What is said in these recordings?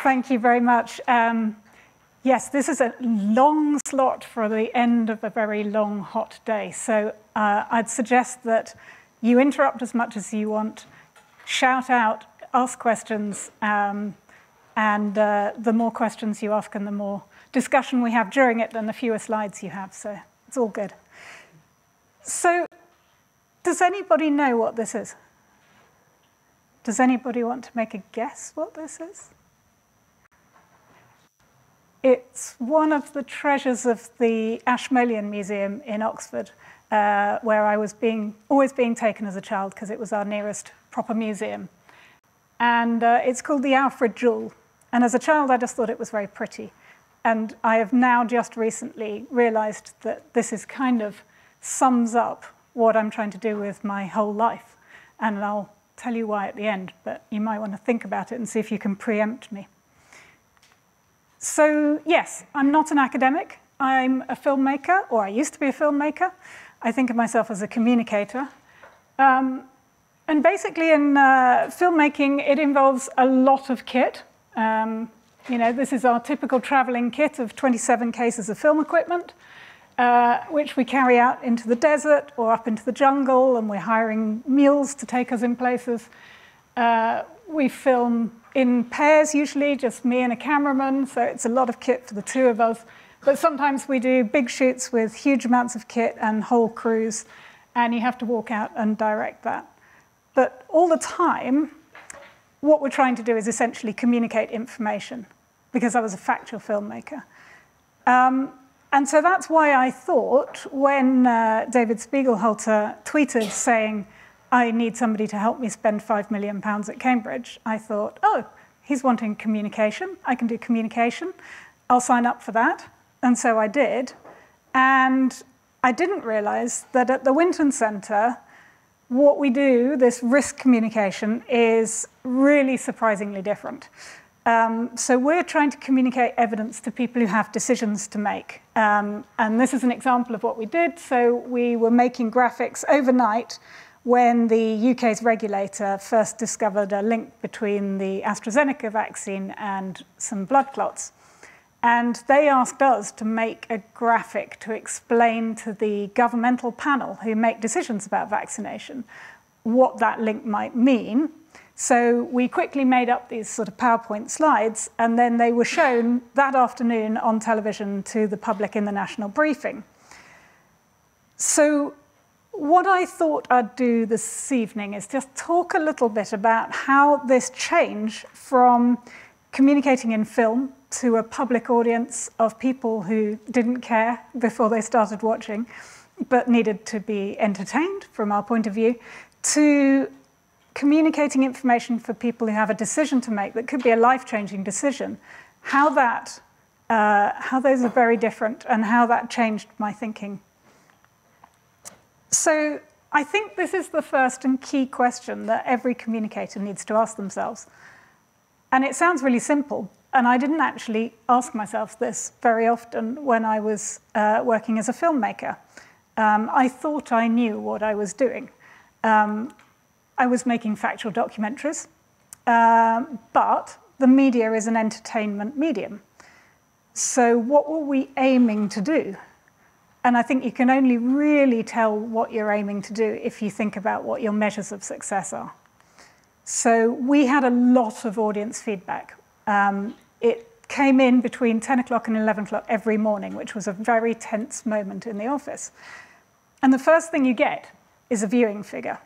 Thank you very much. Yes, this is a long slot for the end of a very long, hot day. So I'd suggest that you interrupt as much as you want, shout out, ask questions, and the more questions you ask and the more discussion we have during it, then the fewer slides you have. So it's all good. So does anybody know what this is? Does anybody want to make a guess what this is? It's one of the treasures of the Ashmolean Museum in Oxford, where I was always being taken as a child because it was our nearest proper museum. And it's called the Alfred Jewel. And as a child, I just thought it was very pretty. And I have now just recently realized that this is kind of sums up what I'm trying to do with my whole life. And I'll tell you why at the end, but you might want to think about it and see if you can preempt me. So yes, I'm not an academic. I'm a filmmaker, or I used to be a filmmaker. I think of myself as a communicator. And basically in filmmaking, it involves a lot of kit. This is our typical traveling kit of 27 cases of film equipment, which we carry out into the desert or up into the jungle, and we're hiring mules to take us in places. We film in pairs, usually, just me and a cameraman, so it's a lot of kit for the two of us. But sometimes we do big shoots with huge amounts of kit and whole crews, and you have to walk out and direct that. But all the time, what we're trying to do is essentially communicate information, because I was a factual filmmaker. And so that's why I thought, when David Spiegelhalter tweeted saying, I need somebody to help me spend £5 million at Cambridge, I thought, oh, he's wanting communication. I can do communication. I'll sign up for that. And so I did. And I didn't realize that at the Winton Centre, what we do, this risk communication, is really surprisingly different. So we're trying to communicate evidence to people who have decisions to make. And this is an example of what we did. So we were making graphics overnight when the UK's regulator first discovered a link between the AstraZeneca vaccine and some blood clots. And they asked us to make a graphic to explain to the governmental panel who make decisions about vaccination what that link might mean. So we quickly made up these sort of PowerPoint slides, and then they were shown that afternoon on television to the public in the national briefing. So what I thought I'd do this evening is just talk a little bit about how this change from communicating in film to a public audience of people who didn't care before they started watching, but needed to be entertained from our point of view, to communicating information for people who have a decision to make that could be a life-changing decision, how those are very different and how that changed my thinking. So I think this is the first and key question that every communicator needs to ask themselves. And it sounds really simple, and I didn't actually ask myself this very often when I was working as a filmmaker. I thought I knew what I was doing. I was making factual documentaries, but the media is an entertainment medium. So what were we aiming to do? And I think you can only really tell what you're aiming to do if you think about what your measures of success are. So we had a lot of audience feedback. It came in between 10 o'clock and 11 o'clock every morning, which was a very tense moment in the office. And the first thing you get is a viewing figure.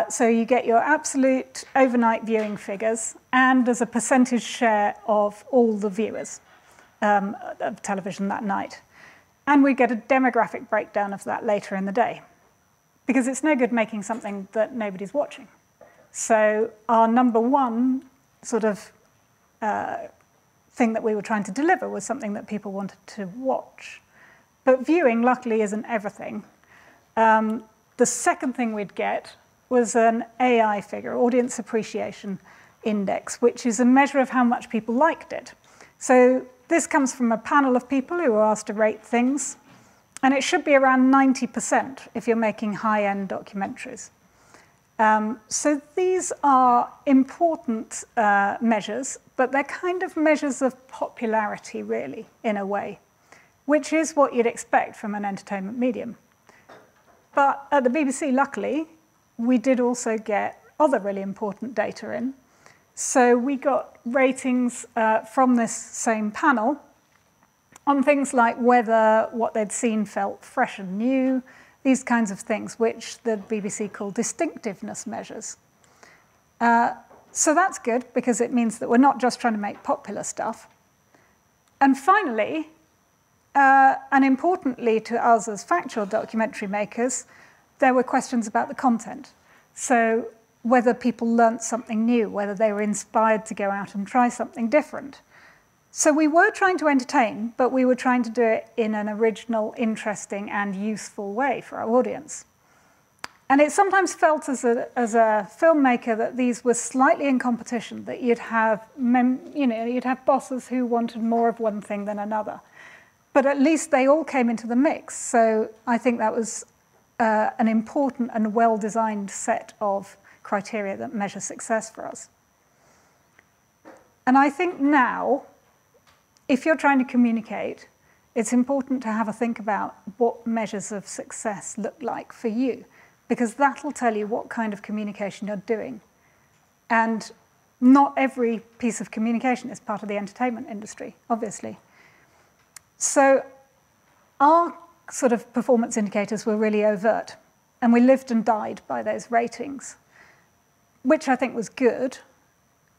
So you get your absolute overnight viewing figures, and as a percentage share of all the viewers of television that night. And we get a demographic breakdown of that later in the day, because it's no good making something that nobody's watching. So our number one sort of thing that we were trying to deliver was something that people wanted to watch. But viewing, luckily, isn't everything. The second thing we'd get was an AI figure, Audience Appreciation Index, which is a measure of how much people liked it. So this comes from a panel of people who were asked to rate things, and it should be around 90% if you're making high-end documentaries. So these are important measures, but they're kind of measures of popularity, really, in a way, which is what you'd expect from an entertainment medium. But at the BBC, luckily, we did also get other really important data in. So we got ratings from this same panel on things like whether what they'd seen felt fresh and new, these kinds of things, which the BBC call distinctiveness measures. So that's good, because it means that we're not just trying to make popular stuff. And finally, and importantly to us as factual documentary makers, there were questions about the content. So whether people learnt something new, whether they were inspired to go out and try something different. So we were trying to entertain, but we were trying to do it in an original, interesting, and useful way for our audience. And it sometimes felt as a filmmaker that these were slightly in competition, that you'd have bosses who wanted more of one thing than another. But at least they all came into the mix. So I think that was an important and well-designed set of criteria that measure success for us. And I think now, if you're trying to communicate, it's important to have a think about what measures of success look like for you, because that'll tell you what kind of communication you're doing. And not every piece of communication is part of the entertainment industry, obviously. So our sort of performance indicators were really overt, and we lived and died by those ratings, which I think was good,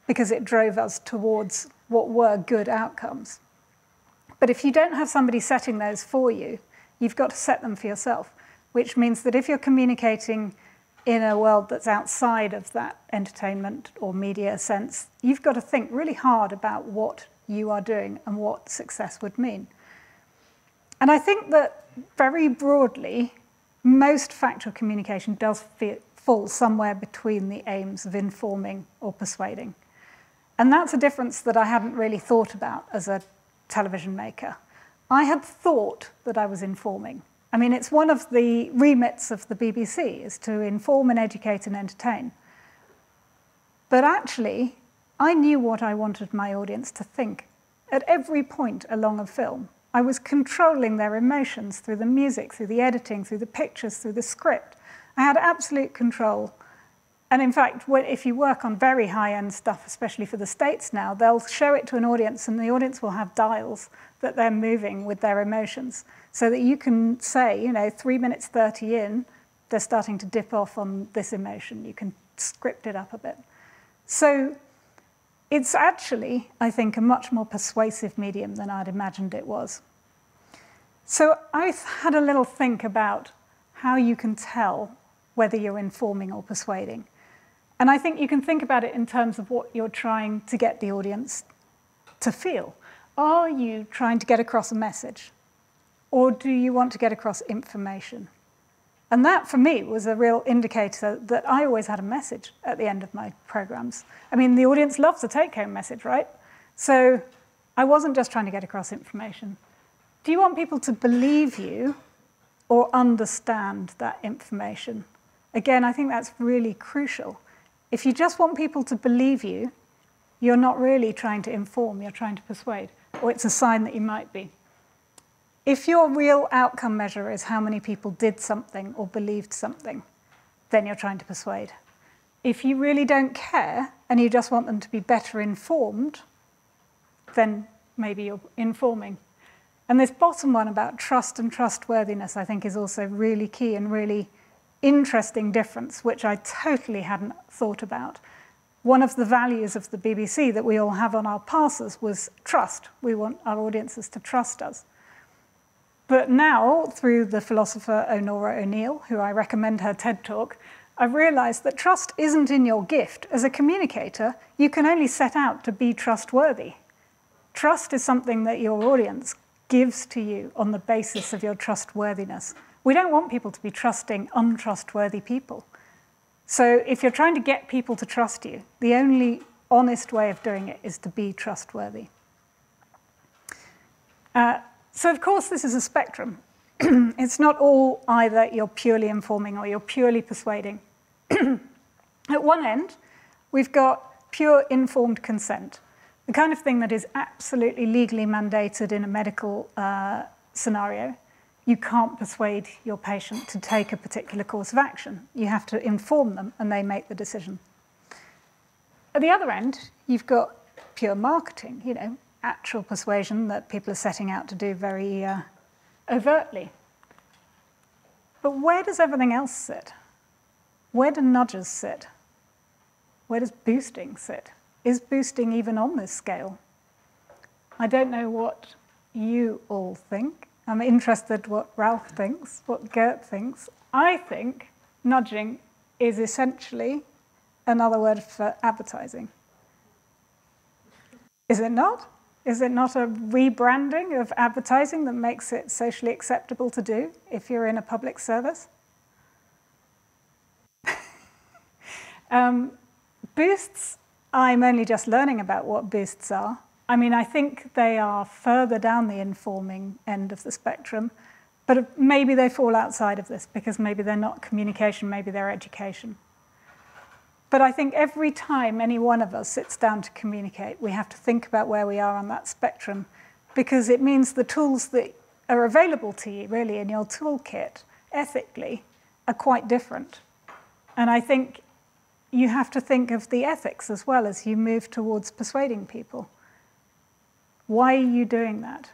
because it drove us towards what were good outcomes. But if you don't have somebody setting those for you, you've got to set them for yourself, which means that if you're communicating in a world that's outside of that entertainment or media sense, you've got to think really hard about what you are doing and what success would mean. And I think that very broadly, most factual communication does fall somewhere between the aims of informing or persuading. And that's a difference that I hadn't really thought about as a television maker. I had thought that I was informing. I mean, it's one of the remits of the BBC, is to inform and educate and entertain. But actually, I knew what I wanted my audience to think at every point along a film. I was controlling their emotions through the music, through the editing, through the pictures, through the script. I had absolute control. And in fact, if you work on very high-end stuff, especially for the States now, they'll show it to an audience, and the audience will have dials that they're moving with their emotions, so that you can say, 3 minutes 30 in, they're starting to dip off on this emotion. You can script it up a bit. So it's actually, I think, a much more persuasive medium than I'd imagined it was. So I had a little think about how you can tell whether you're informing or persuading. And I think you can think about it in terms of what you're trying to get the audience to feel. Are you trying to get across a message? Or do you want to get across information? And that, for me, was a real indicator that I always had a message at the end of my programs. I mean, the audience loves a take-home message, right? So I wasn't just trying to get across information. Do you want people to believe you or understand that information? Again, I think that's really crucial. If you just want people to believe you, you're not really trying to inform, you're trying to persuade, or it's a sign that you might be. If your real outcome measure is how many people did something or believed something, then you're trying to persuade. If you really don't care and you just want them to be better informed, then maybe you're informing. And this bottom one about trust and trustworthiness, I think, is also really key and really interesting difference, which I totally hadn't thought about. One of the values of the BBC that we all have on our passes was trust. We want our audiences to trust us. But now, through the philosopher Honora O'Neill, who I recommend her TED Talk, I've realized that trust isn't in your gift. As a communicator, you can only set out to be trustworthy. Trust is something that your audience gives to you on the basis of your trustworthiness. We don't want people to be trusting untrustworthy people. So if you're trying to get people to trust you, the only honest way of doing it is to be trustworthy. So of course, this is a spectrum. It's not all either you're purely informing or you're purely persuading. At one end, we've got pure informed consent, the kind of thing that is absolutely legally mandated in a medical scenario. You can't persuade your patient to take a particular course of action. You have to inform them, and they make the decision. At the other end, you've got pure marketing, actual persuasion that people are setting out to do very overtly. But where does everything else sit? Where do nudges sit? Where does boosting sit? Is boosting even on this scale? I don't know what you all think. I'm interested what Ralph thinks, what Gert thinks. I think nudging is essentially another word for advertising. Is it not? Is it not a rebranding of advertising that makes it socially acceptable to do if you're in a public service? Boosts, I'm only just learning about what boosts are. I mean, I think they are further down the informing end of the spectrum, but maybe they fall outside of this because maybe they're not communication, maybe they're education. But I think every time any one of us sits down to communicate, we have to think about where we are on that spectrum, because it means the tools that are available to you, really, in your toolkit, ethically, are quite different. And I think you have to think of the ethics as well as you move towards persuading people. Why are you doing that?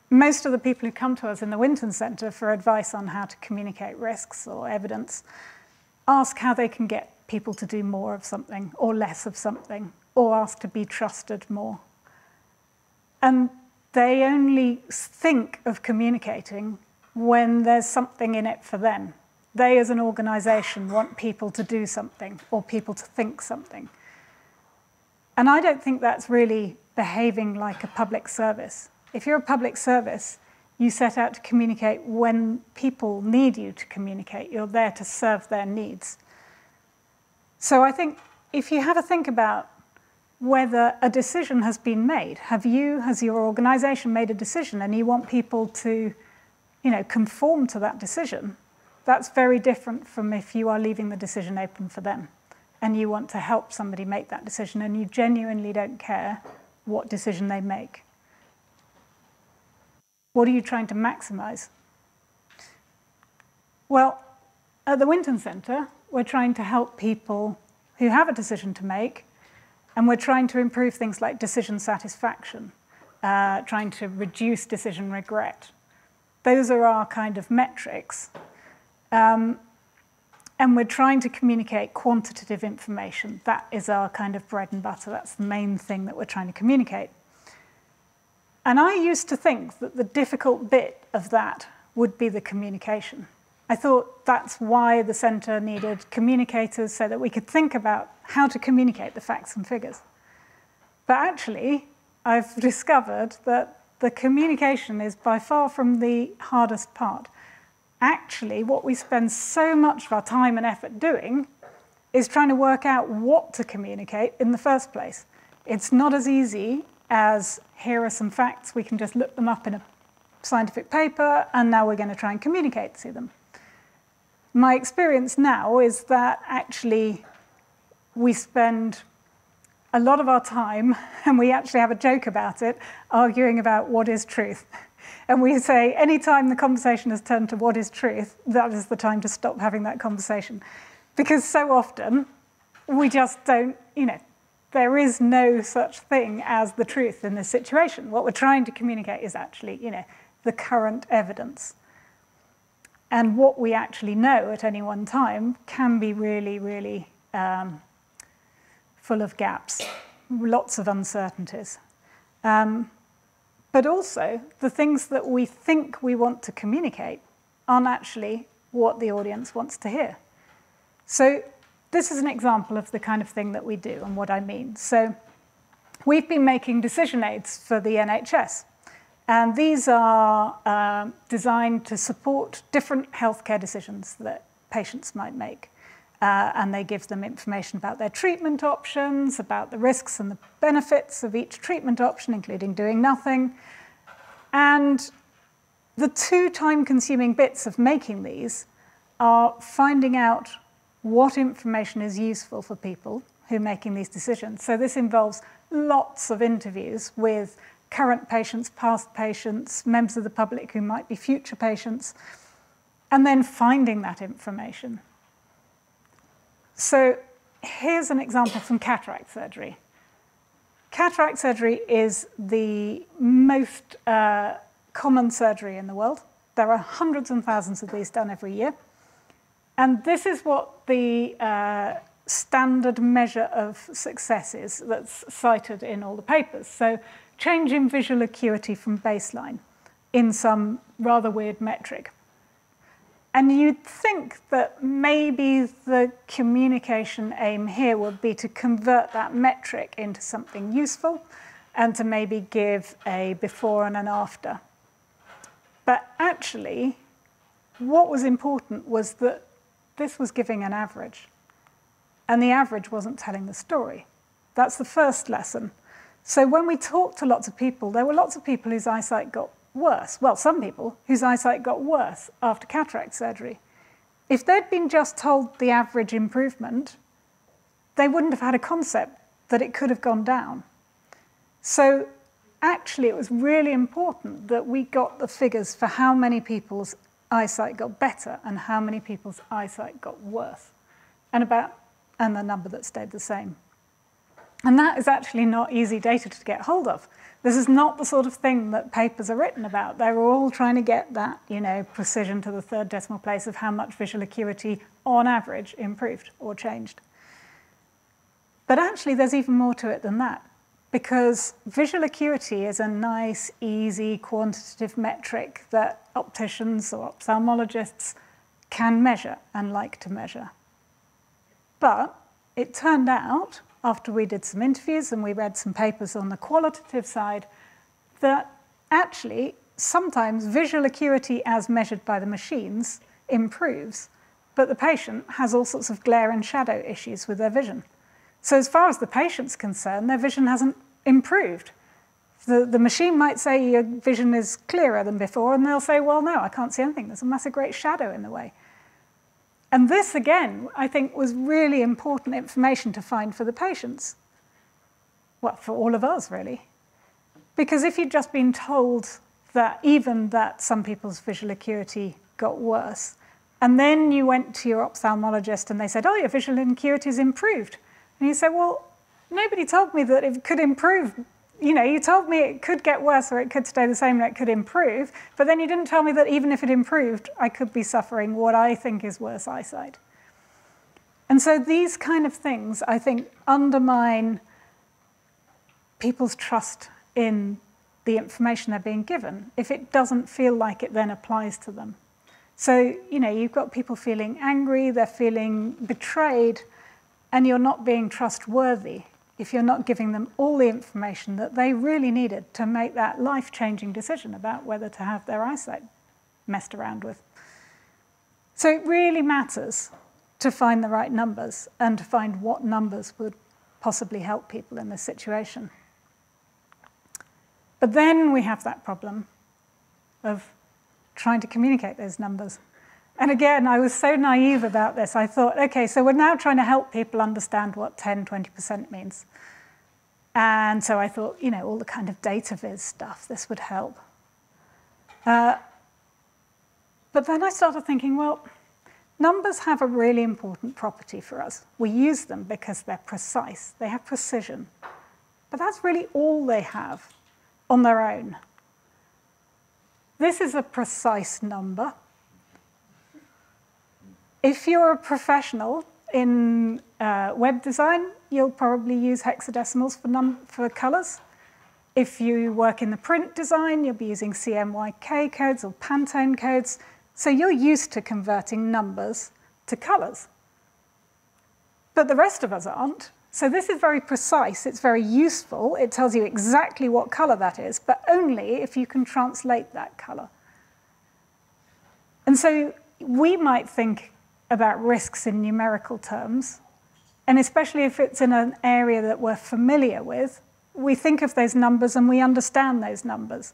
Most of the people who come to us in the Winton Centre for advice on how to communicate risks or evidence ask how they can get people to do more of something or less of something, or ask to be trusted more. And they only think of communicating when there's something in it for them. They, as an organisation, want people to do something or people to think something. And I don't think that's really behaving like a public service. If you're a public service, you set out to communicate when people need you to communicate. You're there to serve their needs. So I think if you have a think about whether a decision has been made, has your organisation made a decision and you want people to, conform to that decision, that's very different from if you are leaving the decision open for them and you want to help somebody make that decision and you genuinely don't care what decision they make. What are you trying to maximise? Well, at the Winton Centre, we're trying to help people who have a decision to make, and we're trying to improve things like decision satisfaction, trying to reduce decision regret. Those are our kind of metrics. And we're trying to communicate quantitative information. That is our kind of bread and butter. That's the main thing that we're trying to communicate. And I used to think that the difficult bit of that would be the communication. I thought that's why the centre needed communicators, so that we could think about how to communicate the facts and figures. But actually, I've discovered that the communication is by far from the hardest part. Actually, what we spend so much of our time and effort doing is trying to work out what to communicate in the first place. It's not as easy as, here are some facts, we can just look them up in a scientific paper, and now we're going to try and communicate to them. My experience now is that actually we spend a lot of our time, and we actually have a joke about it, arguing about what is truth. And we say, any time the conversation has turned to what is truth, that is the time to stop having that conversation. Because so often, we just don't, there is no such thing as the truth in this situation. What we're trying to communicate is actually, the current evidence. And what we actually know at any one time can be really, really full of gaps, lots of uncertainties. But also, the things that we think we want to communicate aren't actually what the audience wants to hear. So this is an example of the kind of thing that we do and what I mean. So we've been making decision aids for the NHS. And these are designed to support different healthcare decisions that patients might make. And they give them information about their treatment options, about the risks and the benefits of each treatment option, including doing nothing. And the two time-consuming bits of making these are finding out what information is useful for people who are making these decisions. So this involves lots of interviews with current patients, past patients, members of the public who might be future patients, and then finding that information. So here's an example from cataract surgery. Cataract surgery is the most common surgery in the world. There are hundreds and thousands of these done every year. And this is what the standard measure of success is that's cited in all the papers. So change in visual acuity from baseline in some rather weird metric. And you'd think that maybe the communication aim here would be to convert that metric into something useful and to maybe give a before and an after. But actually, what was important was that this was giving an average. And the average wasn't telling the story. That's the first lesson. So when we talked to lots of people, there were lots of people whose eyesight got worse. Well, some people whose eyesight got worse after cataract surgery. If they'd been just told the average improvement, they wouldn't have had a concept that it could have gone down. So actually, it was really important that we got the figures for how many people's eyesight got better and how many people's eyesight got worse, and the number that stayed the same. And that is actually not easy data to get hold of. This is not the sort of thing that papers are written about. They were all trying to get that, precision to the third decimal place of how much visual acuity, on average, improved or changed. But actually, there's even more to it than that, because visual acuity is a nice, easy, quantitative metric that opticians or ophthalmologists can measure and like to measure. But it turned out, after we did some interviews and we read some papers on the qualitative side, that actually sometimes visual acuity as measured by the machines improves, but the patient has all sorts of glare and shadow issues with their vision. So as far as the patient's concerned, their vision hasn't improved. The machine might say your vision is clearer than before, and they'll say, well, no, I can't see anything. There's a massive great shadow in the way. And this, again, I think was really important information to find for the patients. Well, for all of us, really. Because if you'd just been told that some people's visual acuity got worse, and then you went to your ophthalmologist and they said, oh, your visual acuity has improved. And you said, well, nobody told me that it could improve. You told me it could get worse or it could stay the same and it could improve, but then you didn't tell me that even if it improved, I could be suffering what I think is worse eyesight. And so these kind of things, I think, undermine people's trust in the information they're being given if it doesn't feel like it then applies to them. So, you've got people feeling angry, they're feeling betrayed, and you're not being trustworthy if you're not giving them all the information that they really needed to make that life-changing decision about whether to have their eyesight messed around with. So it really matters to find the right numbers and to find what numbers would possibly help people in this situation. But then we have that problem of trying to communicate those numbers. And again, I was so naive about this. I thought, okay, so we're now trying to help people understand what 10, 20% means. And so I thought, all the kind of data viz stuff, this would help. But then I started thinking, well, numbers have a really important property for us. We use them because they're precise. They have precision. But that's really all they have on their own. This is a precise number. If you're a professional in web design, you'll probably use hexadecimals for colors. If you work in the print design, you'll be using CMYK codes or Pantone codes. So you're used to converting numbers to colors. But the rest of us aren't. So this is very precise. It's very useful. It tells you exactly what color that is, but only if you can translate that color. And so we might think about risks in numerical terms, and especially if it's in an area that we're familiar with, we think of those numbers and we understand those numbers.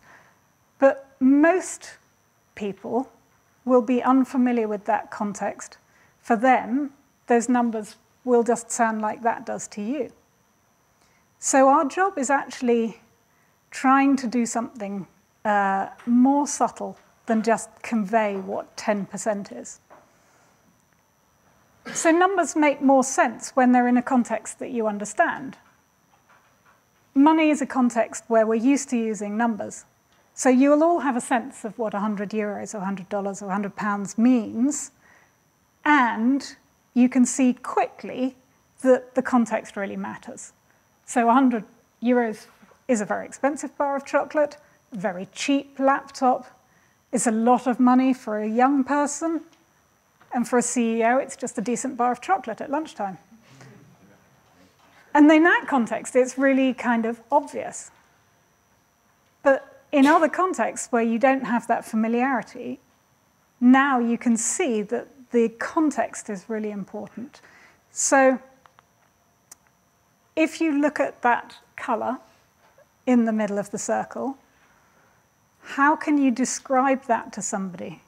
But most people will be unfamiliar with that context. For them, those numbers will just sound like that does to you. So our job is actually trying to do something more subtle than just convey what 10% is. So numbers make more sense when they're in a context that you understand. Money is a context where we're used to using numbers. So you will all have a sense of what 100 euros or $100 or 100 pounds means, and you can see quickly that the context really matters. So 100 euros is a very expensive bar of chocolate, a very cheap laptop. It's a lot of money for a young person, and for a CEO, it's just a decent bar of chocolate at lunchtime. And in that context, it's really kind of obvious. But in other contexts where you don't have that familiarity, now you can see that the context is really important. So if you look at that color in the middle of the circle, how can you describe that to somebody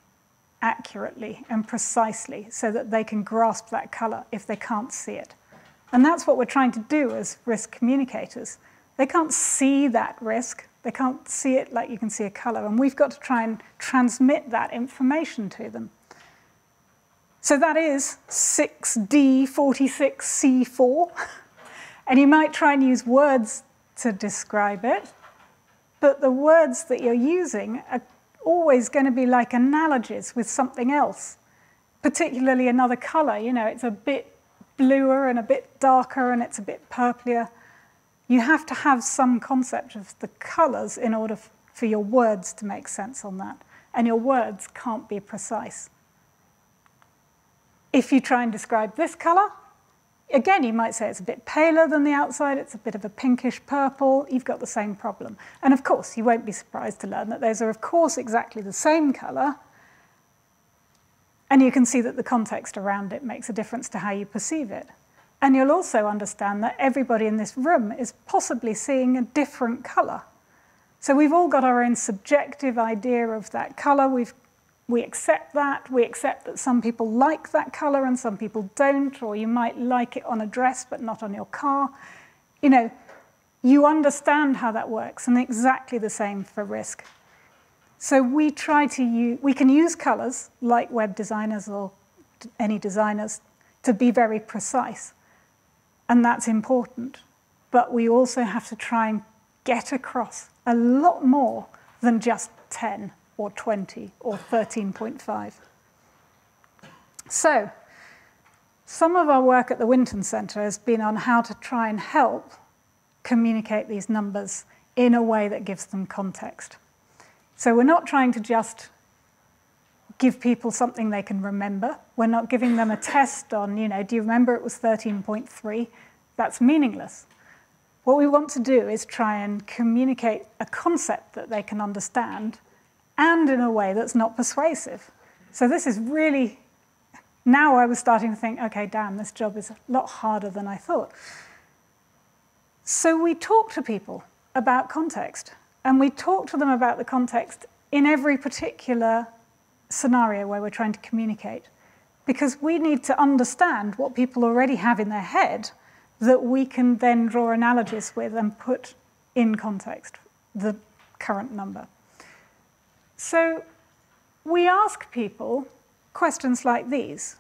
accurately and precisely so that they can grasp that color if they can't see it? And that's what we're trying to do as risk communicators. They can't see that risk. They can't see it like you can see a color. And we've got to try and transmit that information to them. So that is 6D46C4. And you might try and use words to describe it, but the words that you're using are always going to be like analogies with something else, particularly another color. You know, it's a bit bluer and a bit darker and it's a bit purplier. You have to have some concept of the colors in order for your words to make sense on that. And your words can't be precise. If you try and describe this color, again, you might say it's a bit paler than the outside, it's a bit of a pinkish purple, you've got the same problem. And of course, you won't be surprised to learn that those are, of course, exactly the same color. And you can see that the context around it makes a difference to how you perceive it. And you'll also understand that everybody in this room is possibly seeing a different color. So we've all got our own subjective idea of that color. We accept that. We accept that some people like that color and some people don't, or you might like it on a dress but not on your car. You know, you understand how that works, and exactly the same for risk. So we can use colors, like web designers or any designers, to be very precise. And that's important. But we also have to try and get across a lot more than just 10 or 20 or 13.5. So some of our work at the Winton Centre has been on how to try and help communicate these numbers in a way that gives them context. So we're not trying to just give people something they can remember. We're not giving them a test on, you know, do you remember it was 13.3? That's meaningless. What we want to do is try and communicate a concept that they can understand and in a way that's not persuasive. So this is really, now I was starting to think, okay, damn, this job is a lot harder than I thought. So we talk to people about context, and we talk to them about the context in every particular scenario where we're trying to communicate, because we need to understand what people already have in their head that we can then draw analogies with and put in context the current number. So we ask people questions like these.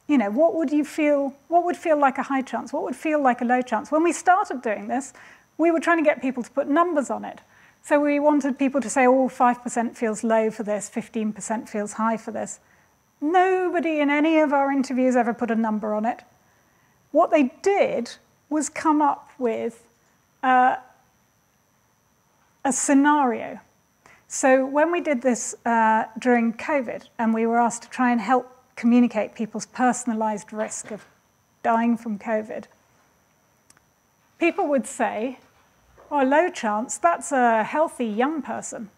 You know, what would feel like a high chance? What would feel like a low chance? When we started doing this, we were trying to get people to put numbers on it. So we wanted people to say, oh, 5% feels low for this, 15% feels high for this. Nobody in any of our interviews ever put a number on it. What they did was come up with a scenario. So when we did this during COVID, and we were asked to try and help communicate people's personalized risk of dying from COVID, people would say, oh, low chance, that's a healthy young person.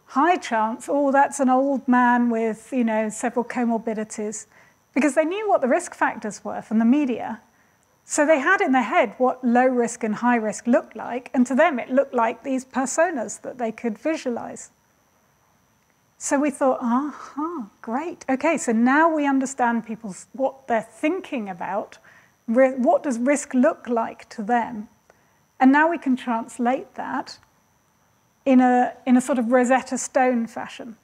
High chance, oh, that's an old man with, you know, several comorbidities. Because they knew what the risk factors were from the media. So they had in their head what low risk and high risk looked like, and to them it looked like these personas that they could visualize. So we thought, great. Okay, so now we understand what they're thinking about. What does risk look like to them? And now we can translate that in a sort of Rosetta Stone fashion.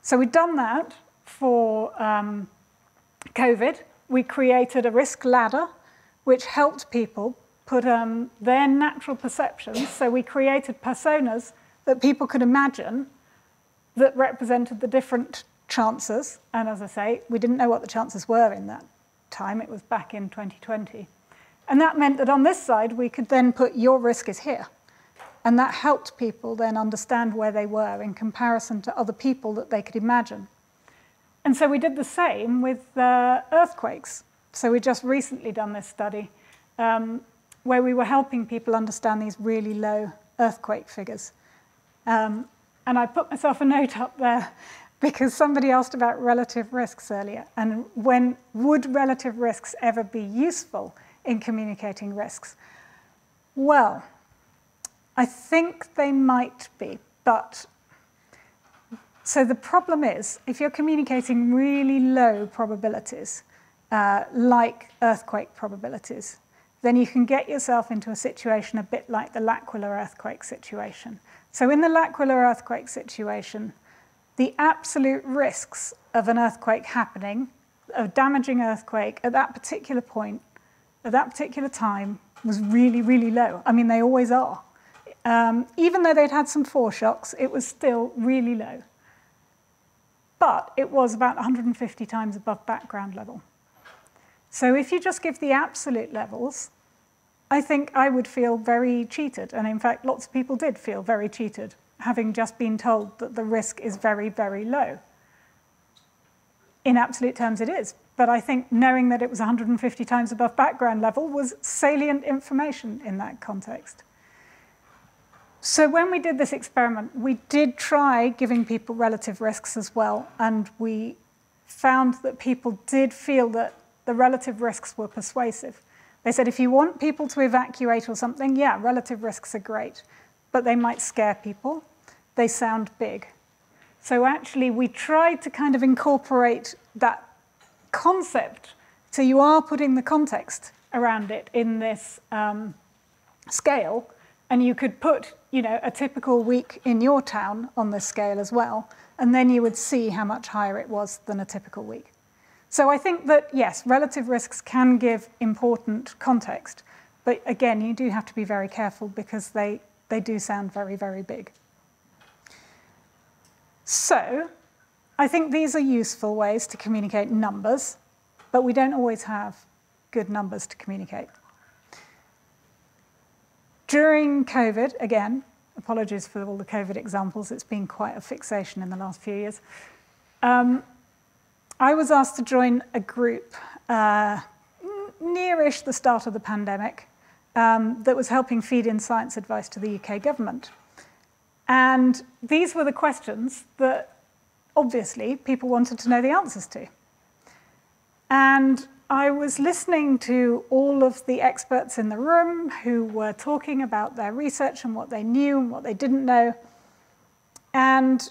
So we've done that for COVID. We created a risk ladder, which helped people put their natural perceptions. So we created personas that people could imagine that represented the different chances. And as I say, we didn't know what the chances were in that time. It was back in 2020. And that meant that on this side, we could then put your risk is here. And that helped people then understand where they were in comparison to other people that they could imagine. And so we did the same with earthquakes. So we just recently done this study where we were helping people understand these really low earthquake figures. And I put myself a note up there because somebody asked about relative risks earlier. And would relative risks ever be useful in communicating risks? Well, I think they might be, but so the problem is, if you're communicating really low probabilities, like earthquake probabilities, then you can get yourself into a situation a bit like the L'Aquila earthquake situation. So in the L'Aquila earthquake situation, the absolute risks of an earthquake happening, a damaging earthquake at that particular point, at that particular time, was really, really low. I mean, they always are. Even though they'd had some foreshocks, it was still really low. But it was about 150 times above background level. So if you just give the absolute levels, I think I would feel very cheated. And in fact, lots of people did feel very cheated, having just been told that the risk is very, very low. In absolute terms, it is. But I think knowing that it was 150 times above background level was salient information in that context. So when we did this experiment, we did try giving people relative risks as well. And we found that people did feel that the relative risks were persuasive. They said, if you want people to evacuate or something, yeah, relative risks are great. But they might scare people. They sound big. So actually, we tried to kind of incorporate that concept. So you are putting the context around it in this scale. And you could put, a typical week in your town on this scale as well. And then you would see how much higher it was than a typical week. So I think that, yes, relative risks can give important context. But again, you do have to be very careful because they do sound very, very big. So I think these are useful ways to communicate numbers, but we don't always have good numbers to communicate. During COVID, again, apologies for all the COVID examples, it's been quite a fixation in the last few years. I was asked to join a group nearish the start of the pandemic that was helping feed in science advice to the UK government. And these were the questions that obviously people wanted to know the answers to. And I was listening to all of the experts in the room who were talking about their research and what they knew and what they didn't know. And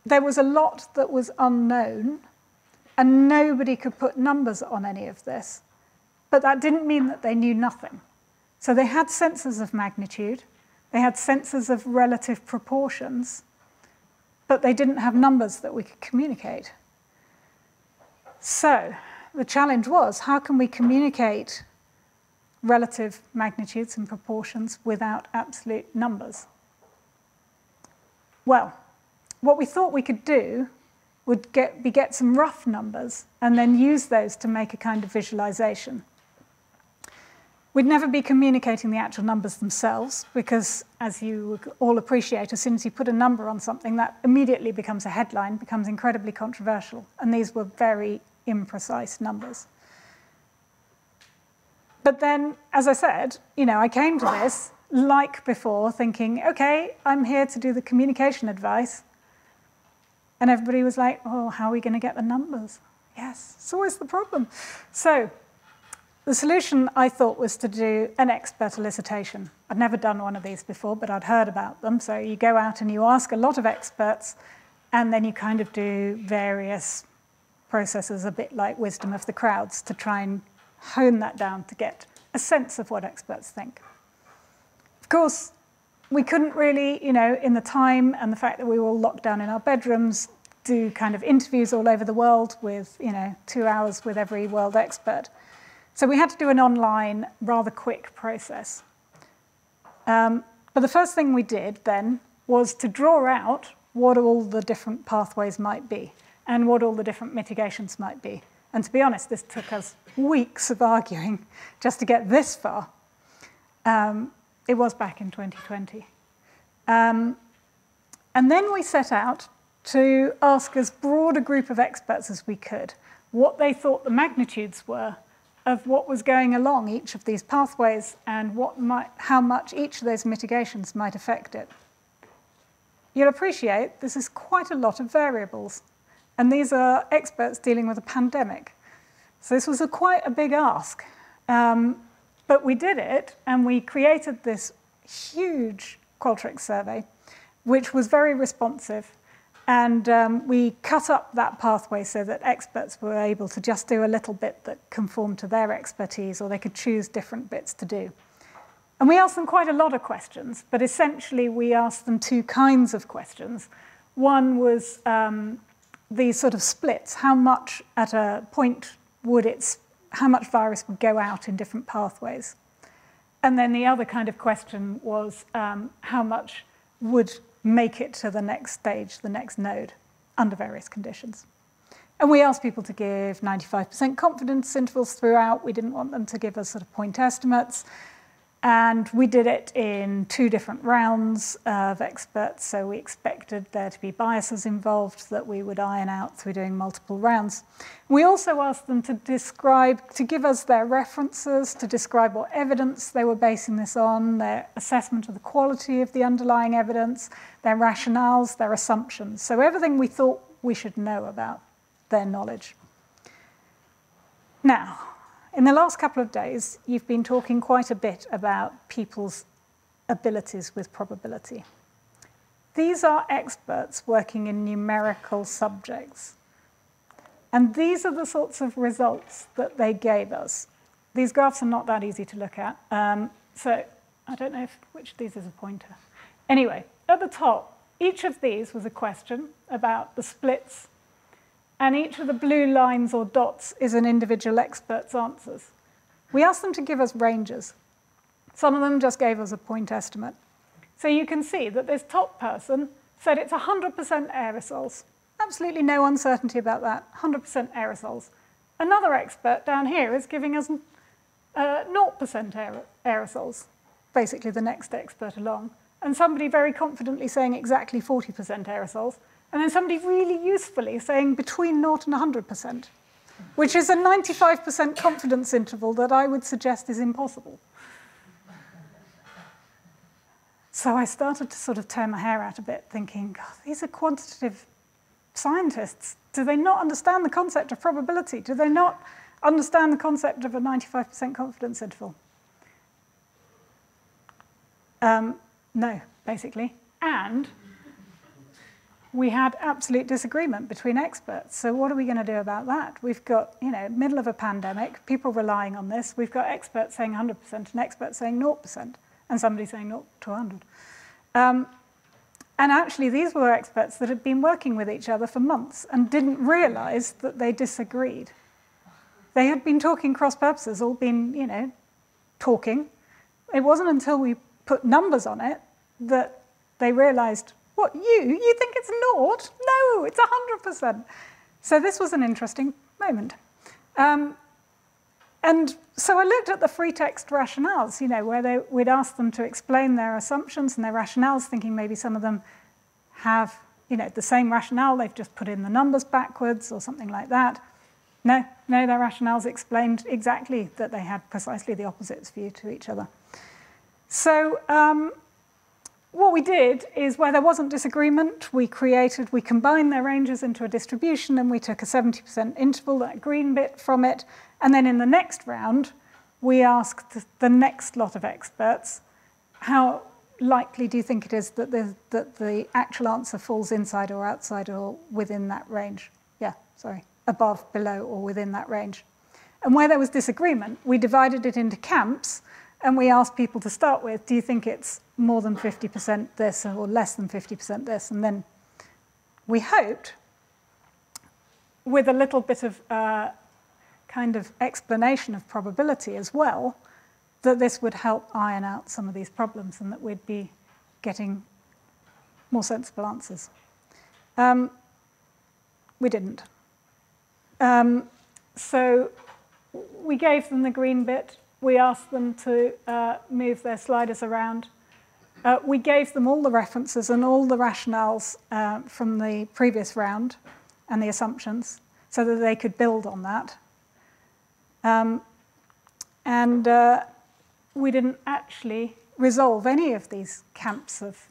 there was a lot that was unknown, and nobody could put numbers on any of this. But that didn't mean that they knew nothing. So they had senses of magnitude, they had senses of relative proportions, but they didn't have numbers that we could communicate. So the challenge was, how can we communicate relative magnitudes and proportions without absolute numbers? Well, what we thought we could do would get some rough numbers and then use those to make a kind of visualization. We'd never be communicating the actual numbers themselves because, as you all appreciate, as soon as you put a number on something, that immediately becomes a headline, becomes incredibly controversial. And these were very imprecise numbers. But then, as I said, I came to this, like before, thinking, okay, I'm here to do the communication advice. And everybody was like, oh, how are we going to get the numbers? Yes, it's always the problem. So the solution, I thought, was to do an expert elicitation. I'd never done one of these before, but I'd heard about them. So you go out and you ask a lot of experts, And then you kind of do various processes, a bit like wisdom of the crowds, to try and hone that down to get a sense of what experts think. Of course, we couldn't really, in the time and the fact that we were all locked down in our bedrooms, do kind of interviews all over the world with, 2 hours with every world expert. So we had to do an online, rather quick process. But the first thing we did then was to draw out what all the different pathways might be and what all the different mitigations might be. And to be honest, this took us weeks of arguing just to get this far. It was back in 2020. And then we set out to ask as broad a group of experts as we could what they thought the magnitudes were of what was going along each of these pathways and how much each of those mitigations might affect it. You'll appreciate this is quite a lot of variables, and these are experts dealing with a pandemic. So this was quite a big ask. But we did it, and we created this huge Qualtrics survey, which was very responsive. And we cut up that pathway so that experts were able to just do a little bit that conformed to their expertise, or they could choose different bits to do. And we asked them quite a lot of questions, but essentially we asked them two kinds of questions. One was these sort of splits. How much at a point how much virus would go out in different pathways? And then the other kind of question was how much would make it to the next stage, the next node, under various conditions. And we asked people to give 95% confidence intervals throughout. We didn't want them to give us sort of point estimates. And we did it in 2 different rounds of experts, so we expected there to be biases involved that we would iron out through doing multiple rounds. We also asked them to give us their references, to describe what evidence they were basing this on, their assessment of the quality of the underlying evidence, their rationales, their assumptions. So everything we thought we should know about their knowledge. Now, in the last couple of days, you've been talking quite a bit about people's abilities with probability. These are experts working in numerical subjects. And these are the sorts of results that they gave us. These graphs are not that easy to look at. So I don't know which of these is a pointer. Anyway, at the top, each of these was a question about the splits, and each of the blue lines or dots is an individual expert's answers. We asked them to give us ranges. Some of them just gave us a point estimate. So you can see that this top person said it's 100% aerosols. Absolutely no uncertainty about that, 100% aerosols. Another expert down here is giving us 0% aerosols, basically the next expert along. And somebody very confidently saying exactly 40% aerosols. And then somebody really usefully saying between 0 and 100%, which is a 95% confidence interval that I would suggest is impossible. So I started to sort of tear my hair out a bit, thinking, God, these are quantitative scientists. Do they not understand the concept of probability? Do they not understand the concept of a 95% confidence interval? No, basically. And we had absolute disagreement between experts. So what are we going to do about that? We've got, middle of a pandemic, people relying on this. We've got experts saying 100% and experts saying 0%, and somebody saying 0 to 100. And actually, these were experts that had been working with each other for months and didn't realize that they disagreed. They had been talking cross purposes, all been, talking. It wasn't until we put numbers on it that they realized, what, you think it's 0? No, it's 100%. So this was an interesting moment. And so I looked at the free text rationales, where we'd asked them to explain their assumptions and their rationales, thinking maybe some of them have, the same rationale, they've just put in the numbers backwards or something like that. No, their rationales explained exactly that they had precisely the opposites view to each other. So what we did is, where there wasn't disagreement, we combined their ranges into a distribution, and we took a 70% interval, that green bit, from it. And then in the next round, we asked the next lot of experts likely do you think it is that the actual answer falls inside or outside or within that range? Yeah, sorry, above, below, or within that range. And where there was disagreement, we divided it into camps, and we asked people to start with, do you think it's more than 50% this or less than 50% this? And then we hoped, with a little bit of kind of explanation of probability as well, that this would help iron out some of these problems and that we'd be getting more sensible answers. We didn't. So we gave them the green bit. We asked them to move their sliders around. We gave them all the references and all the rationales from the previous round and the assumptions so that they could build on that. We didn't actually resolve any of these camps of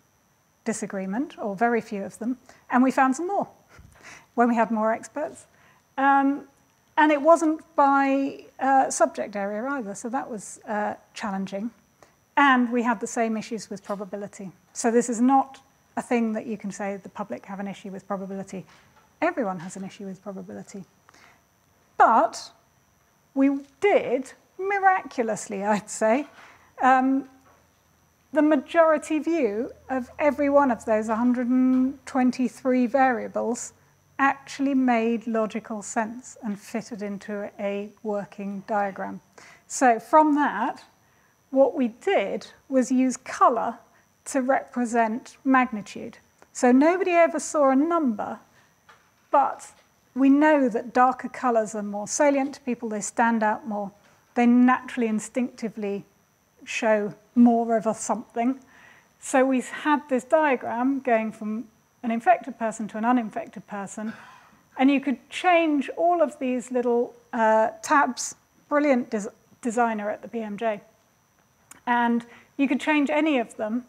disagreement, or very few of them, and we found some more when we had more experts. And it wasn't by subject area either, so that was challenging. And we had the same issues with probability. So this is not a thing that you can say the public have an issue with probability. Everyone has an issue with probability. But we did, miraculously, I'd say, the majority view of every one of those 123 variables actually made logical sense and fitted into a working diagram. So from that, what we did was use colour to represent magnitude. So nobody ever saw a number, but we know that darker colours are more salient to people, they stand out more, they naturally, instinctively show more of a something. So we had this diagram going from an infected person to an uninfected person, and you could change all of these little tabs, brilliant designer at the BMJ, and you could change any of them,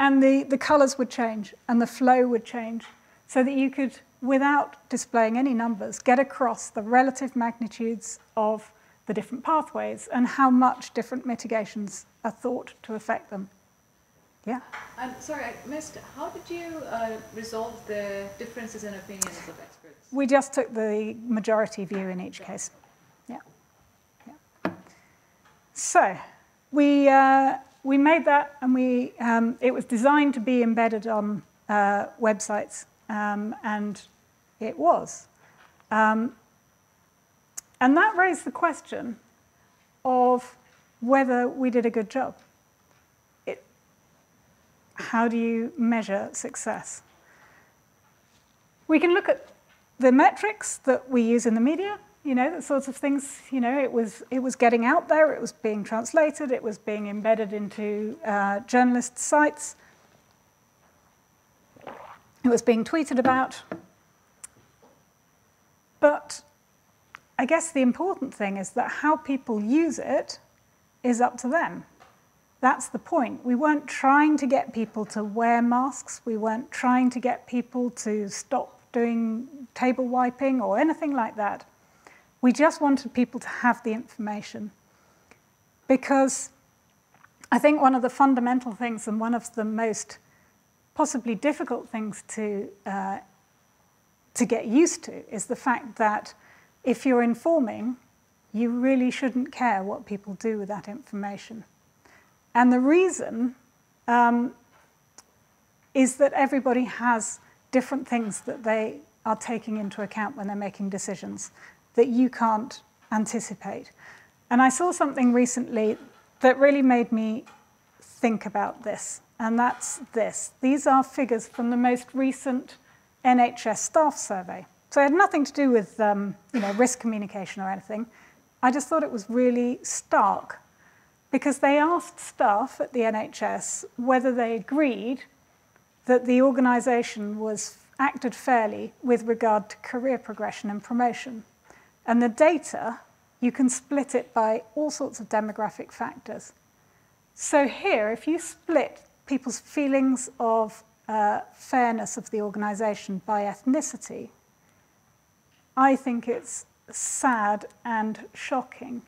and the colours would change, and the flow would change, so that you could, without displaying any numbers, get across the relative magnitudes of the different pathways and how much different mitigations are thought to affect them. Yeah? Sorry, I missed. How did you resolve the differences in opinions of experts? We just took the majority view in each case. Yeah. Yeah. So we made that, and it was designed to be embedded on websites, and it was. And that raised the question of whether we did a good job. How do you measure success? We can look at the metrics that we use in the media, the sorts of things, it was getting out there, it was being translated, it was being embedded into journalist sites, it was being tweeted about. But I guess the important thing is that how people use it is up to them. That's the point. We weren't trying to get people to wear masks. We weren't trying to get people to stop doing table wiping or anything like that. We just wanted people to have the information. Because I think one of the fundamental things and one of the most possibly difficult things to get used to is the fact that if you're informing, you really shouldn't care what people do with that information. And the reason is that everybody has different things that they are taking into account when they're making decisions that you can't anticipate. And I saw something recently that really made me think about this, and that's this. These are figures from the most recent NHS staff survey. So it had nothing to do with risk communication or anything. I just thought it was really stark, because they asked staff at the NHS whether they agreed that the organisation acted fairly with regard to career progression and promotion. And the data, you can split it by all sorts of demographic factors. So here, if you split people's feelings of fairness of the organisation by ethnicity, I think it's sad and shocking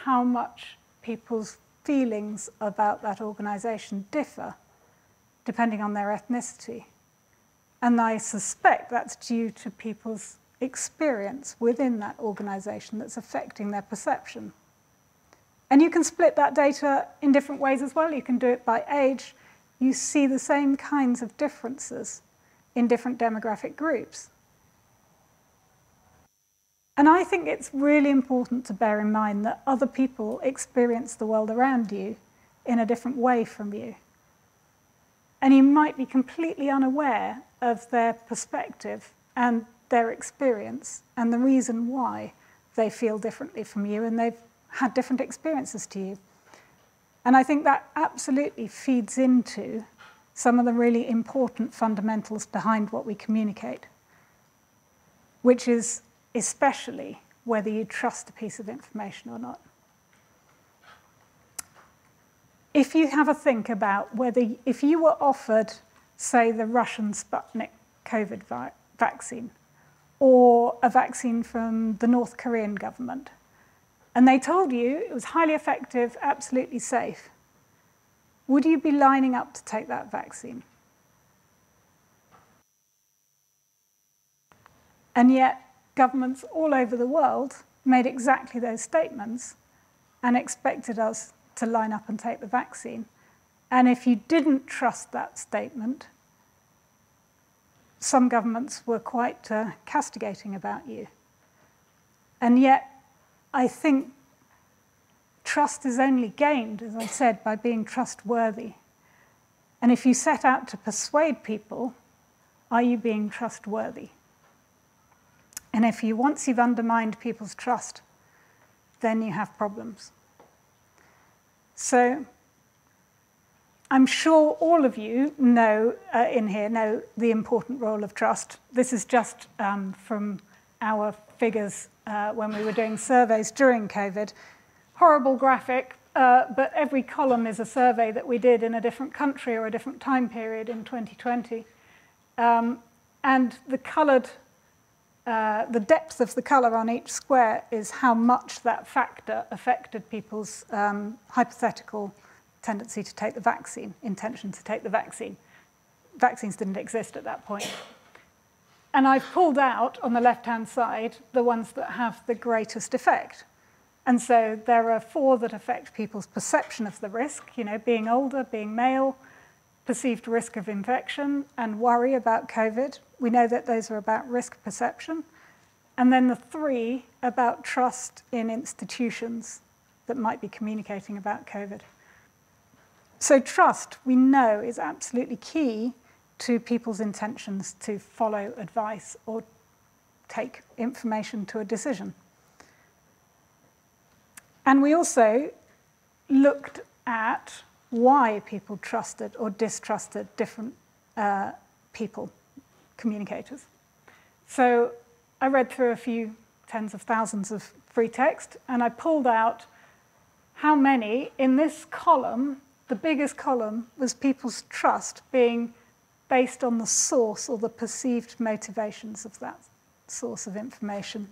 how much people's feelings about that organisation differ depending on their ethnicity. And I suspect that's due to people's experience within that organisation that's affecting their perception. And you can split that data in different ways as well. You can do it by age. You see the same kinds of differences in different demographic groups. And I think it's really important to bear in mind that other people experience the world around you in a different way from you. And you might be completely unaware of their perspective and their experience and the reason why they feel differently from you and they've had different experiences to you. And I think that absolutely feeds into some of the really important fundamentals behind what we communicate, which is especially whether you trust a piece of information or not. If you have a think about if you were offered, say, the Russian Sputnik COVID vaccine, or a vaccine from the North Korean government, and they told you it was highly effective, absolutely safe, would you be lining up to take that vaccine? And yet, governments all over the world made exactly those statements and expected us to line up and take the vaccine. And if you didn't trust that statement, some governments were quite castigating about you. And yet, I think trust is only gained, as I said, by being trustworthy. And if you set out to persuade people, are you being trustworthy? And if once you've undermined people's trust, then you have problems. So I'm sure all of you in here know the important role of trust. This is just from our figures when we were doing surveys during COVID. Horrible graphic, but every column is a survey that we did in a different country or a different time period in 2020. And the depth of the colour on each square is how much that factor affected people's hypothetical tendency to take the vaccine, intention to take the vaccine. Vaccines didn't exist at that point. And I've pulled out, on the left-hand side, the ones that have the greatest effect. And so there are 4 that affect people's perception of the risk, being older, being male, perceived risk of infection, and worry about COVID. We know that those are about risk perception. And then the 3 about trust in institutions that might be communicating about COVID. So trust, we know, is absolutely key to people's intentions to follow advice or take information to a decision. And we also looked at why people trusted or distrusted different people, communicators. So I read through a few tens of thousands of free text, and I pulled out how many in this column. The biggest column was people's trust being based on the source or the perceived motivations of that source of information.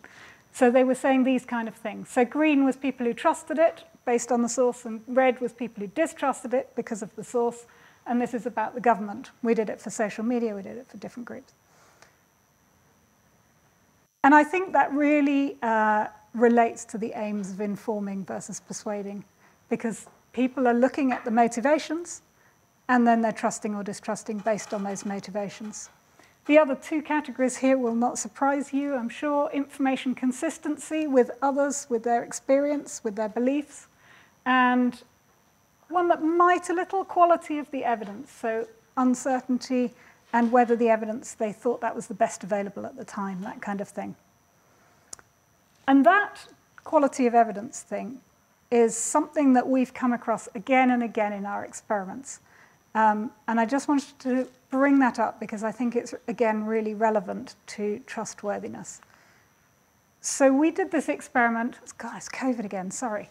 So they were saying these kind of things. So green was people who trusted it based on the source, and red was people who distrusted it because of the source. And this is about the government. We did it for social media, we did it for different groups. And I think that really relates to the aims of informing versus persuading, because people are looking at the motivations, and then they're trusting or distrusting based on those motivations. The other 2 categories here will not surprise you, I'm sure. Information consistency with others, with their experience, with their beliefs. And one that might a little, quality of the evidence. So uncertainty and whether the evidence, they thought that was the best available at the time, that kind of thing. And that quality of evidence thing is something that we've come across again and again in our experiments. And I just wanted to bring that up because I think it's, again, really relevant to trustworthiness. So we did this experiment. God, it's COVID again, sorry.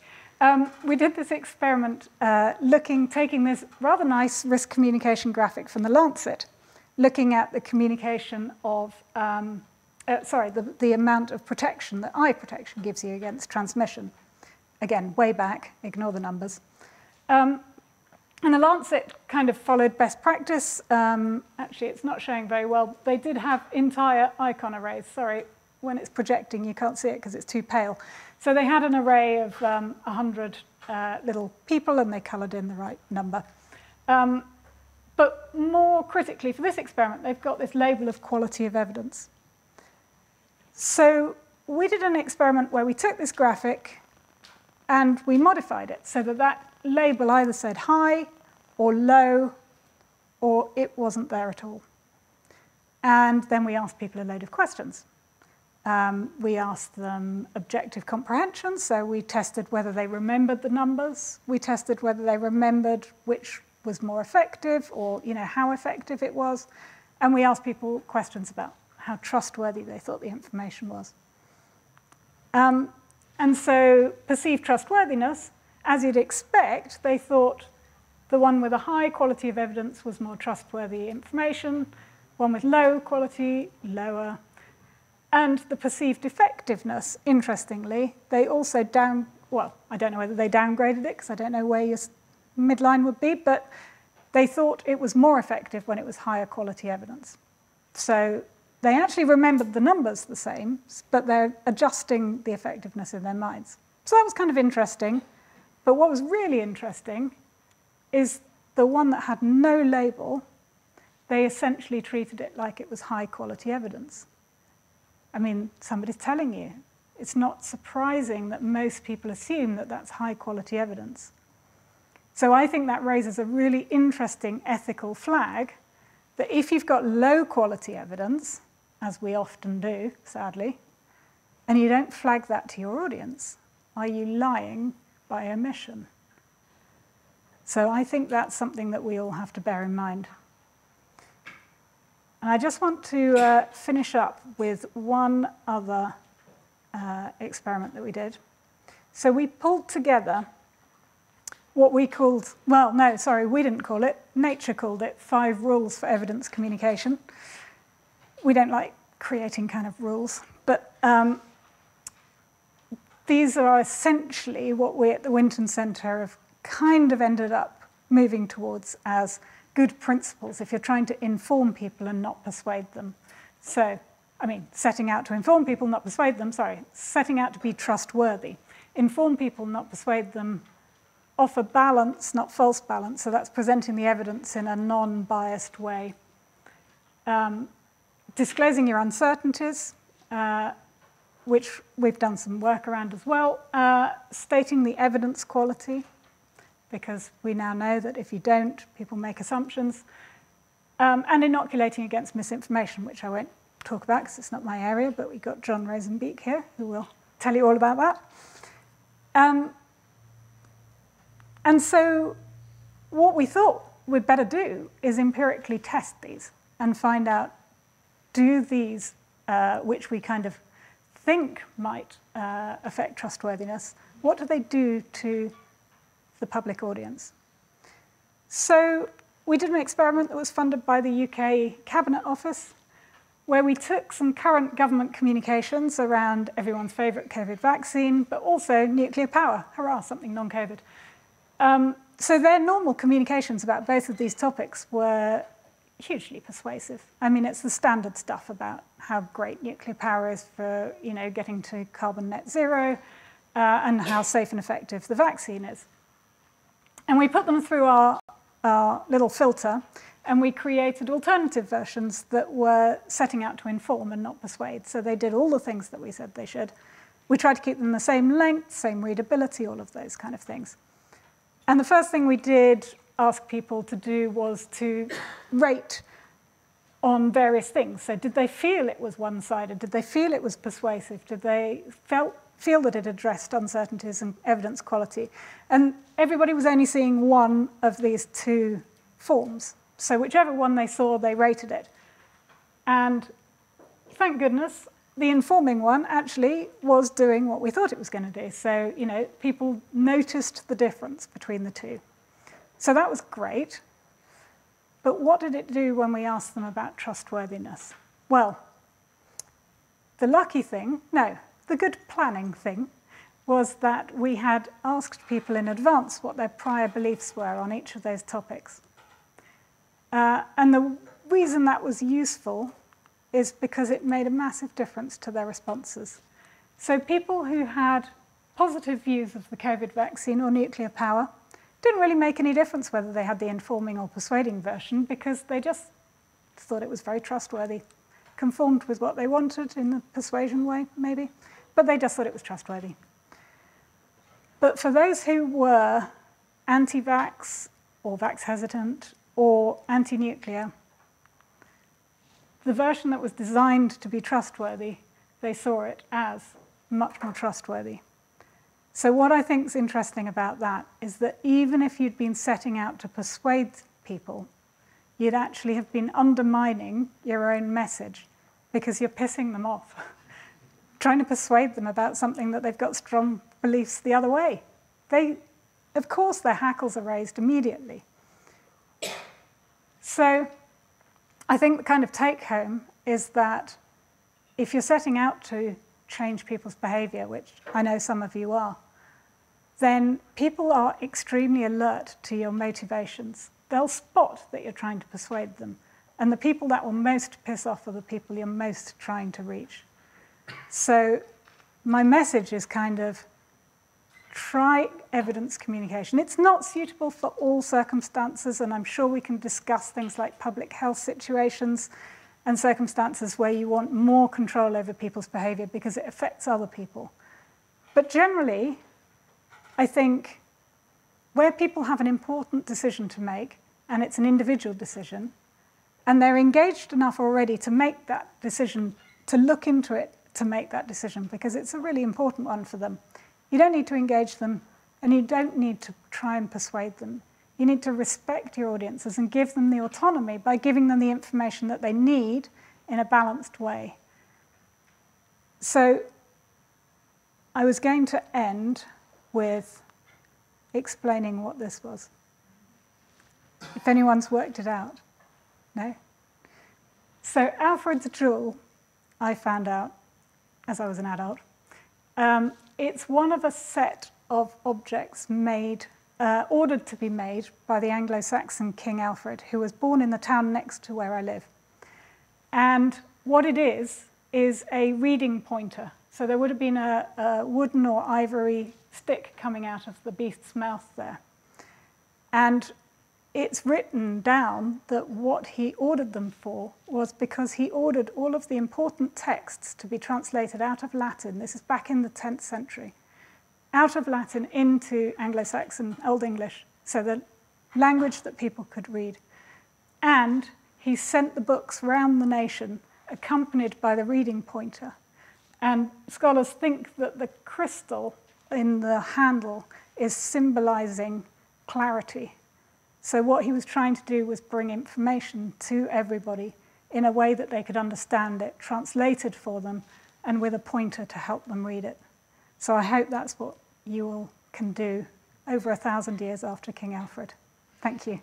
We did this experiment taking this rather nice risk communication graphic from the Lancet, looking at the communication of, the amount of protection that eye protection gives you against transmission. Again, way back, ignore the numbers. And the Lancet kind of followed best practice. Actually, it's not showing very well. They did have entire icon arrays. Sorry, when it's projecting, you can't see it because it's too pale. So they had an array of 100 little people, and they coloured in the right number. But more critically, for this experiment, they've got this label of quality of evidence. So we did an experiment where we took this graphic and we modified it so that that label either said high or low, or it wasn't there at all. And then we asked people a load of questions. We asked them objective comprehension, so we tested whether they remembered the numbers. We tested whether they remembered which was more effective, or how effective it was. And we asked people questions about how trustworthy they thought the information was. And so perceived trustworthiness, as you'd expect, they thought the one with a high quality of evidence was more trustworthy information, one with low quality, lower. And the perceived effectiveness, interestingly, they also well, I don't know whether they downgraded it, because I don't know where your midline would be, but they thought it was more effective when it was higher quality evidence. So they actually remembered the numbers the same, but they're adjusting the effectiveness in their minds. So that was kind of interesting. But what was really interesting is the one that had no label, they essentially treated it like it was high quality evidence. I mean, somebody's telling you. It's not surprising that most people assume that that's high quality evidence. So I think that raises a really interesting ethical flag that if you've got low quality evidence, as we often do, sadly, and you don't flag that to your audience, are you lying by omission? So I think that's something that we all have to bear in mind. And I just want to finish up with one other experiment that we did. So we pulled together what we called, well, no, sorry, we didn't call it. Nature called it 5 rules for evidence communication. We don't like creating kind of rules, but these are essentially what we at the Winton Centre have kind of ended up moving towards as good principles if you're trying to inform people and not persuade them. So, I mean, setting out to inform people, not persuade them, sorry, setting out to be trustworthy. Inform people, not persuade them. Offer balance, not false balance, so that's presenting the evidence in a non-biased way. Disclosing your uncertainties, which we've done some work around as well. Stating the evidence quality, because we now know that if you don't, people make assumptions. And inoculating against misinformation, which I won't talk about because it's not my area, but we've got John Rosenbeek here who will tell you all about that. And so what we thought we'd better do is empirically test these and find out, do these, which we kind of think might affect trustworthiness, what do they do to the public audience? So we did an experiment that was funded by the UK Cabinet Office, where we took some current government communications around everyone's favourite COVID vaccine, but also nuclear power. Hurrah, something non-COVID. So their normal communications about both of these topics were hugely persuasive. I mean, it's the standard stuff about how great nuclear power is for, getting to carbon net zero, and how safe and effective the vaccine is. And we put them through our little filter, and we created alternative versions that were setting out to inform and not persuade. So they did all the things that we said they should. We tried to keep them the same length, same readability, all of those kind of things. And the first thing we did ask people to do was to rate on various things. So did they feel it was one-sided? Did they feel it was persuasive? Did they feel that it addressed uncertainties and evidence quality? And everybody was only seeing one of these 2 forms. So whichever one they saw, they rated it. And thank goodness, the informing one actually was doing what we thought it was going to do. So, people noticed the difference between the 2. So that was great. But what did it do when we asked them about trustworthiness? Well, the lucky thing, no, the good planning thing, was that we had asked people in advance what their prior beliefs were on each of those topics. And the reason that was useful is because it made a massive difference to their responses. So people who had positive views of the COVID vaccine or nuclear power didn't really make any difference whether they had the informing or persuading version, because they just thought it was very trustworthy, conformed with what they wanted in the persuasion way, maybe, but they just thought it was trustworthy. But for those who were anti-vax or vax hesitant or anti-nuclear, the version that was designed to be trustworthy, they saw it as much more trustworthy. So what I think is interesting about that is that even if you'd been setting out to persuade people, you'd actually have been undermining your own message because you're pissing them off, trying to persuade them about something that they've got strong beliefs the other way. Of course, their hackles are raised immediately. So I think the kind of take-home is that if you're setting out to change people's behavior, which I know some of you are, then people are extremely alert to your motivations. They'll spot that you're trying to persuade them. And the people that will most piss off are the people you're most trying to reach. So my message is kind of try evidence communication. It's not suitable for all circumstances, and I'm sure we can discuss things like public health situations and circumstances where you want more control over people's behavior because it affects other people. But generally, I think where people have an important decision to make, and it's an individual decision, and they're engaged enough already to make that decision, to look into it, to make that decision, because it's a really important one for them. You don't need to engage them, and you don't need to try and persuade them. You need to respect your audiences and give them the autonomy by giving them the information that they need in a balanced way. So I was going to end with explaining what this was. If anyone's worked it out. No? So Alfred's jewel, I found out as I was an adult, it's one of a set of objects made, ordered to be made by the Anglo-Saxon King Alfred, who was born in the town next to where I live. And what it is a reading pointer. So there would have been a wooden or ivory stick coming out of the beast's mouth there. And it's written down that what he ordered them for was because he ordered all of the important texts to be translated out of Latin. This is back in the 10th century. Out of Latin into Anglo-Saxon Old English, so the language that people could read. And he sent the books round the nation, accompanied by the reading pointer. And scholars think that the crystal in the handle is symbolizing clarity. So what he was trying to do was bring information to everybody in a way that they could understand it, translated for them, and with a pointer to help them read it. So I hope that's what you all can do over 1,000 years after King Alfred. Thank you.